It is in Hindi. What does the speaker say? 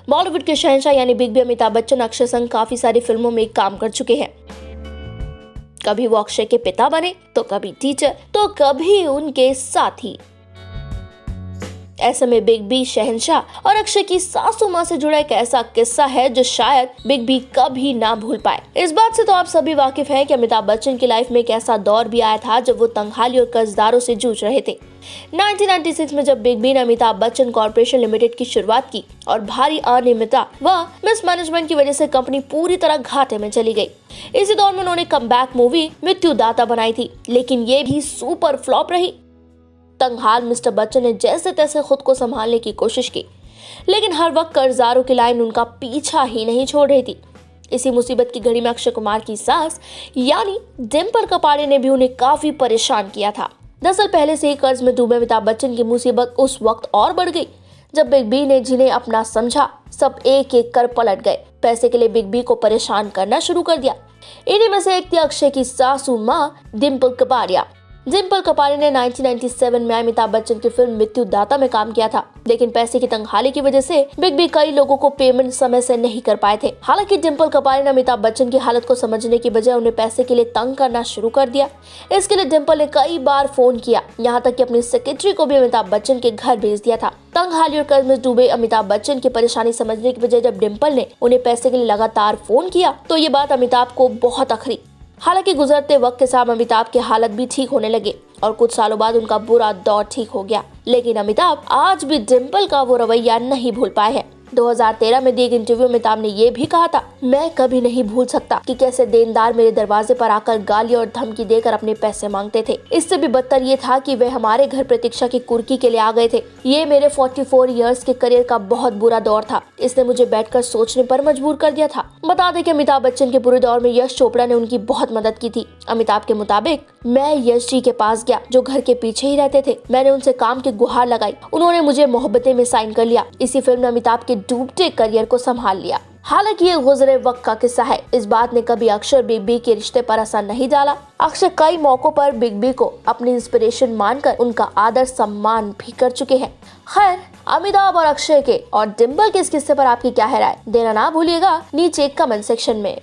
बॉलीवुड के शहंशाह यानी बिग बी अमिताभ बच्चन अक्षय संग काफी सारी फिल्मों में काम कर चुके हैं। कभी वो अक्षय के पिता बने, तो कभी टीचर, तो कभी उनके साथी। ऐसे में बिग बी, शहंशाह और अक्षय की सासू माँ से जुड़ा एक ऐसा किस्सा है जो शायद बिग बी कभी ना भूल पाए। इस बात से तो आप सभी वाकिफ हैं कि अमिताभ बच्चन की लाइफ में एक ऐसा दौर भी आया था जब वो तंगहाली और कर्जदारों से जूझ रहे थे। 1996 में जब बिग बी ने अमिताभ बच्चन कॉर्पोरेशन लिमिटेड की शुरुआत की और भारी अनियमितता व मिसमैनेजमेंट की वजह से कंपनी पूरी तरह घाटे में चली गई। इसी दौर में उन्होंने कमबैक मूवी मृत्युदाता बनाई थी, लेकिन ये भी सुपर फ्लॉप रही। तंगहाल मिस्टर बच्चन ने जैसे तैसे खुद को संभालने की कोशिश की, लेकिन हर वक्त कर्जदारों की लाइन उनका पीछा ही नहीं छोड़ रही थी। इसी मुसीबत की घड़ी में अक्षय कुमार की सास यानी डिंपल कपाड़िया ने भी उन्हें काफी परेशान किया था। दरअसल पहले से ही कर्ज में डूबे अमिताभ बच्चन की मुसीबत उस वक्त और बढ़ गई जब बिग बी ने जिन्हें अपना समझा सब एक एक कर पलट गए। पैसे के लिए बिग बी को परेशान करना शुरू कर दिया। इन्हीं में से एक थी अक्षय की सासू माँ डिंपल कपाड़िया। डिंपल कपाड़िया ने 1997 में अमिताभ बच्चन की फिल्म मृत्युदाता में काम किया था, लेकिन पैसे की तंगहाली की वजह से बिग बी कई लोगों को पेमेंट समय से नहीं कर पाए थे। हालांकि डिंपल कपाड़िया ने अमिताभ बच्चन की हालत को समझने की बजाय उन्हें पैसे के लिए तंग करना शुरू कर दिया। इसके लिए डिंपल ने कई बार फोन किया, यहाँ तक कि अपनी सेक्रेटरी को भी अमिताभ बच्चन के घर भेज दिया था। तंगहाली और कर्ज में डूबे अमिताभ बच्चन की परेशानी समझने की बजाय जब डिंपल ने उन्हें पैसे के लिए लगातार फोन किया तो ये बात अमिताभ को बहुत अखरी। हालांकि गुजरते वक्त के साथ अमिताभ की हालत भी ठीक होने लगे और कुछ सालों बाद उनका बुरा दौर ठीक हो गया, लेकिन अमिताभ आज भी डिंपल का वो रवैया नहीं भूल पाए हैं। 2013 में दिए एक इंटरव्यू में अमिताभ ने ये भी कहा था, मैं कभी नहीं भूल सकता कि कैसे देनदार मेरे दरवाजे पर आकर गाली और धमकी देकर अपने पैसे मांगते थे। इससे भी बदतर ये था कि वे हमारे घर प्रतीक्षा की कुर्की के लिए आ गए थे। ये मेरे 44 इयर्स के करियर का बहुत बुरा दौर था। इसने मुझे बैठकर सोचने पर मजबूर कर दिया था। बता दें कि अमिताभ बच्चन के बुरे दौर में यश चोपड़ा ने उनकी बहुत मदद की थी। अमिताभ के मुताबिक, मैं यश जी के पास गया जो घर के पीछे ही रहते थे। मैंने उनसे काम की गुहार लगाई, उन्होंने मुझे मोहब्बतें में साइन कर लिया। इसी फिल्म ने अमिताभ के डूबते करियर को संभाल लिया। हालांकि ये गुजरे वक्त का किस्सा है, इस बात ने कभी अक्षय बिग बी के रिश्ते पर असर नहीं डाला। अक्षय कई मौकों पर बिग बी को अपनी इंस्पिरेशन मानकर उनका आदर सम्मान भी कर चुके हैं। खैर, अमिताभ और अक्षय के और डिंपल के इस किस्से पर आपकी क्या है राय, देना ना भूलिएगा नीचे कमेंट सेक्शन में।